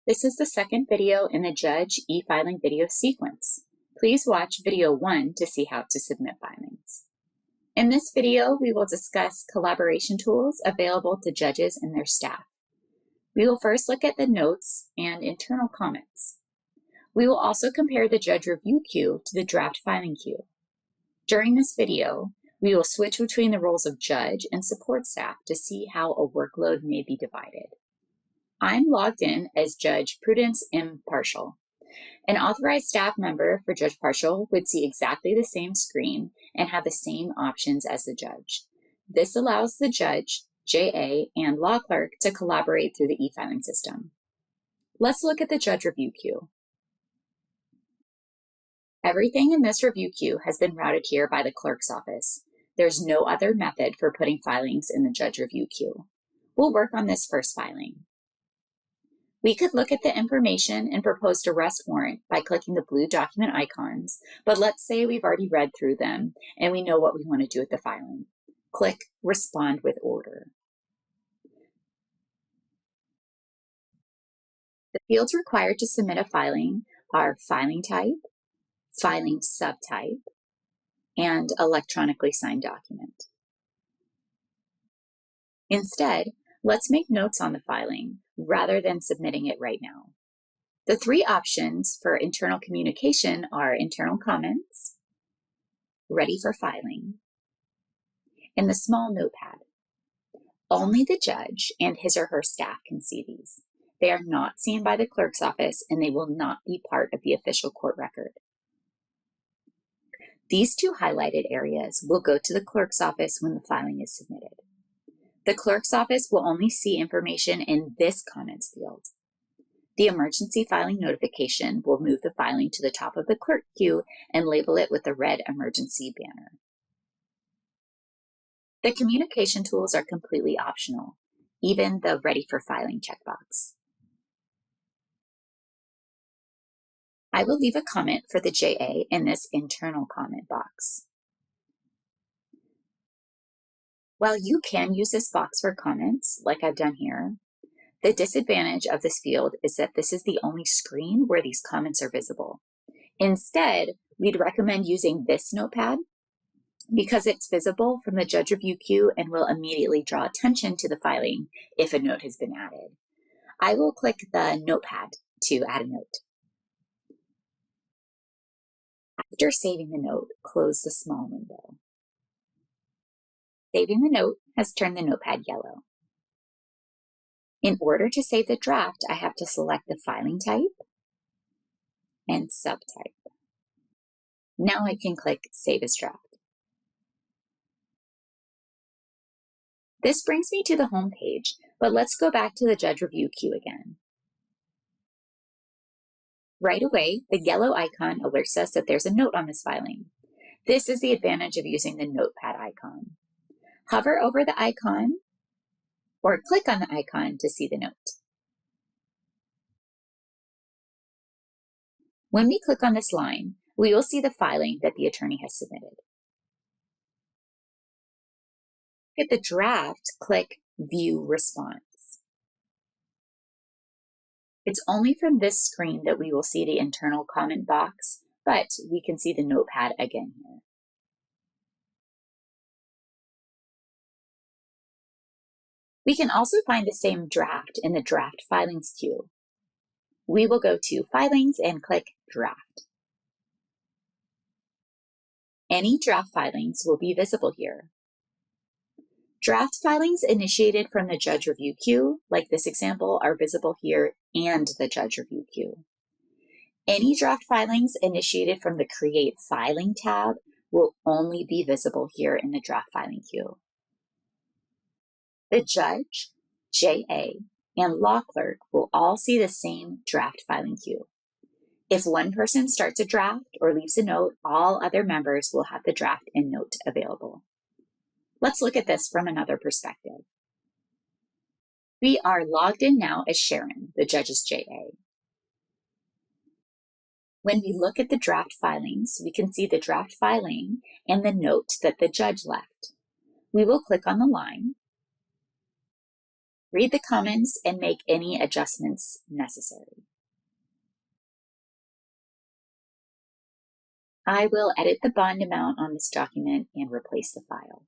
This is the second video in the Judge e-filing video sequence. Please watch video 1 to see how to submit filings. In this video, we will discuss collaboration tools available to judges and their staff. We will first look at the notes and internal comments. We will also compare the judge review queue to the draft filing queue. During this video, we will switch between the roles of judge and support staff to see how a workload may be divided. I'm logged in as Judge Prudence M. Partial. An authorized staff member for Judge Partial would see exactly the same screen and have the same options as the judge. This allows the judge, JA, and law clerk to collaborate through the e-filing system. Let's look at the judge review queue. Everything in this review queue has been routed here by the clerk's office. There's no other method for putting filings in the judge review queue. We'll work on this first filing. We could look at the information and proposed arrest warrant by clicking the blue document icons, but let's say we've already read through them and we know what we want to do with the filing. Click Respond with Order. The fields required to submit a filing are filing type, filing subtype, and electronically signed document. Instead, let's make notes on the filing rather than submitting it right now. The three options for internal communication are internal comments, ready for filing, and the small notepad. Only the judge and his or her staff can see these. They are not seen by the clerk's office and they will not be part of the official court record. These two highlighted areas will go to the clerk's office when the filing is submitted. The clerk's office will only see information in this comments field. The emergency filing notification will move the filing to the top of the clerk queue and label it with the red emergency banner. The communication tools are completely optional, even the ready for filing checkbox. I will leave a comment for the JA in this internal comment box. While you can use this box for comments, like I've done here, the disadvantage of this field is that this is the only screen where these comments are visible. Instead, we'd recommend using this notepad because it's visible from the judge review queue and will immediately draw attention to the filing if a note has been added. I will click the notepad to add a note. After saving the note, close the small window. Saving the note has turned the notepad yellow. In order to save the draft, I have to select the filing type and subtype. Now I can click Save as Draft. This brings me to the home page, but let's go back to the judge review queue again. Right away, the yellow icon alerts us that there's a note on this filing. This is the advantage of using the notepad icon. Hover over the icon or click on the icon to see the note. When we click on this line, we will see the filing that the attorney has submitted. At the draft, click View Response. It's only from this screen that we will see the internal comment box, but we can see the notepad again here. We can also find the same draft in the draft filings queue. We will go to Filings and click Draft. Any draft filings will be visible here. Draft filings initiated from the judge review queue, like this example, are visible here and the judge review queue. Any draft filings initiated from the Create Filing tab will only be visible here in the draft filing queue. The judge, JA, and law clerk will all see the same draft filing queue. If one person starts a draft or leaves a note, all other members will have the draft and note available. Let's look at this from another perspective. We are logged in now as Sharon, the judge's JA. When we look at the draft filings, we can see the draft filing and the note that the judge left. We will click on the line. read the comments, and make any adjustments necessary. I will edit the bond amount on this document and replace the file.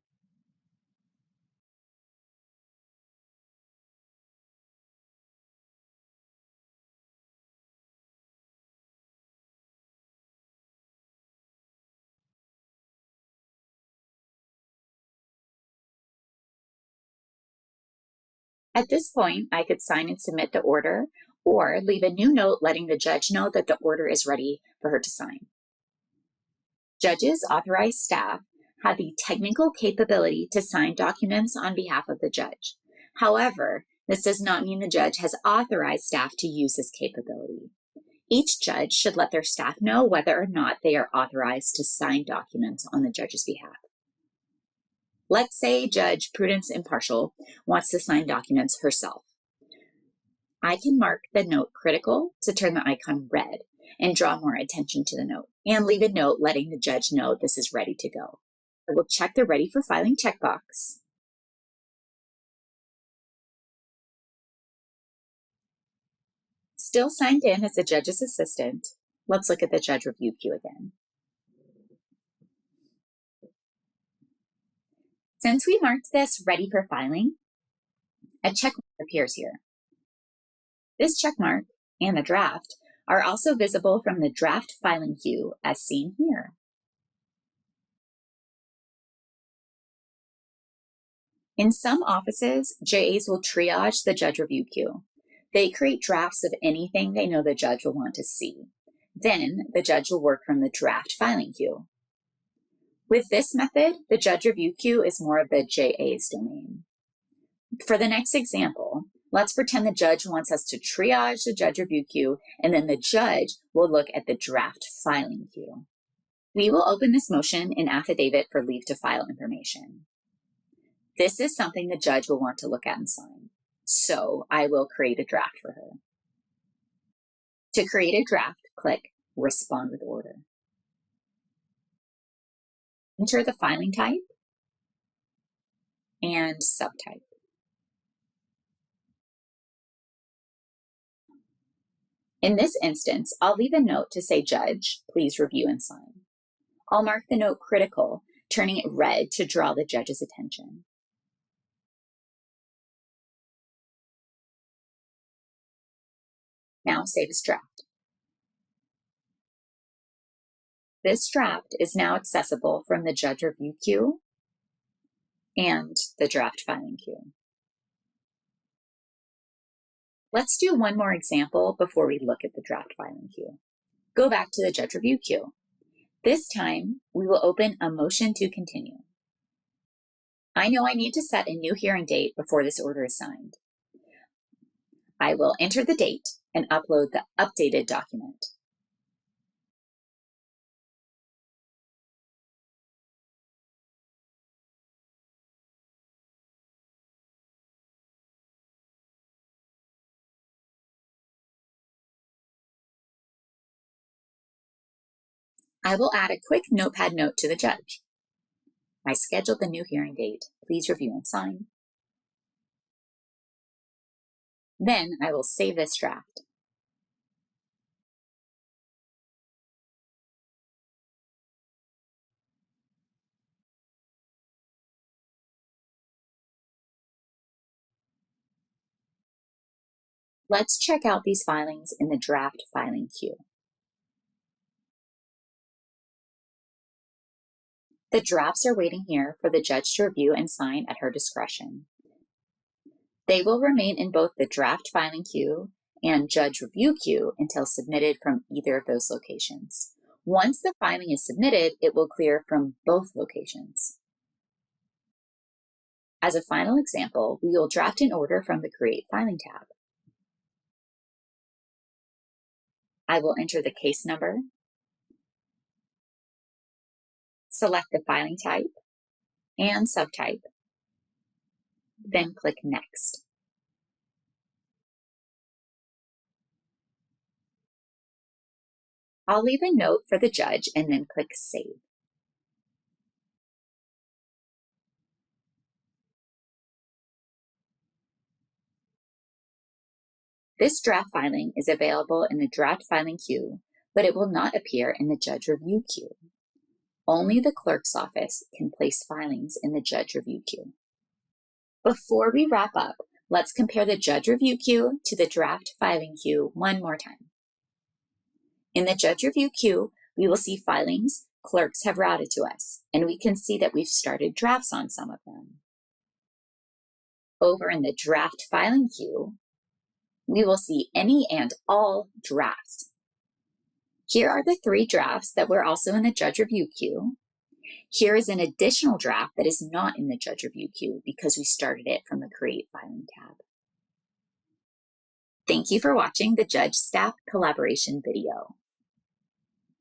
At this point, I could sign and submit the order or leave a new note letting the judge know that the order is ready for her to sign. Judges, authorized staff, have the technical capability to sign documents on behalf of the judge. However, this does not mean the judge has authorized staff to use this capability. Each judge should let their staff know whether or not they are authorized to sign documents on the judge's behalf. Let's say Judge Prudence Impartial wants to sign documents herself. I can mark the note critical to turn the icon red and draw more attention to the note, and leave a note letting the judge know this is ready to go. I will check the Ready for Filing checkbox. Still signed in as the judge's assistant, let's look at the judge review queue again. Since we marked this ready for filing, a check mark appears here. This check mark and the draft are also visible from the draft filing queue as seen here. In some offices, JAs will triage the judge review queue. They create drafts of anything they know the judge will want to see. Then the judge will work from the draft filing queue. With this method, the judge review queue is more of the JA's domain. For the next example, let's pretend the judge wants us to triage the judge review queue, and then the judge will look at the draft filing queue. We will open this motion in affidavit for leave to file information. This is something the judge will want to look at and sign, so I will create a draft for her. To create a draft, click Respond with Order. Enter the filing type and subtype. In this instance, I'll leave a note to say, Judge, please review and sign. I'll mark the note critical, turning it red to draw the judge's attention. Now save as draft. This draft is now accessible from the judge review queue and the draft filing queue. Let's do one more example before we look at the draft filing queue. Go back to the judge review queue. This time, we will open a motion to continue. I know I need to set a new hearing date before this order is signed. I will enter the date and upload the updated document. I will add a quick notepad note to the judge. I scheduled the new hearing date. Please review and sign. Then I will save this draft. Let's check out these filings in the draft filing queue. The drafts are waiting here for the judge to review and sign at her discretion. They will remain in both the draft filing queue and judge review queue until submitted from either of those locations. Once the filing is submitted, it will clear from both locations. As a final example, we will draft an order from the Create Filing tab. I will enter the case number, select the filing type and subtype, then click Next. I'll leave a note for the judge and then click Save. This draft filing is available in the draft filing queue, but it will not appear in the judge review queue. Only the clerk's office can place filings in the judge review queue. Before we wrap up, let's compare the judge review queue to the draft filing queue one more time. In the judge review queue, we will see filings clerks have routed to us, and we can see that we've started drafts on some of them. Over in the draft filing queue, we will see any and all drafts. Here are the 3 drafts that were also in the judge review queue. Here is an additional draft that is not in the judge review queue because we started it from the Create Filing tab. Thank you for watching the Judge Staff Collaboration video.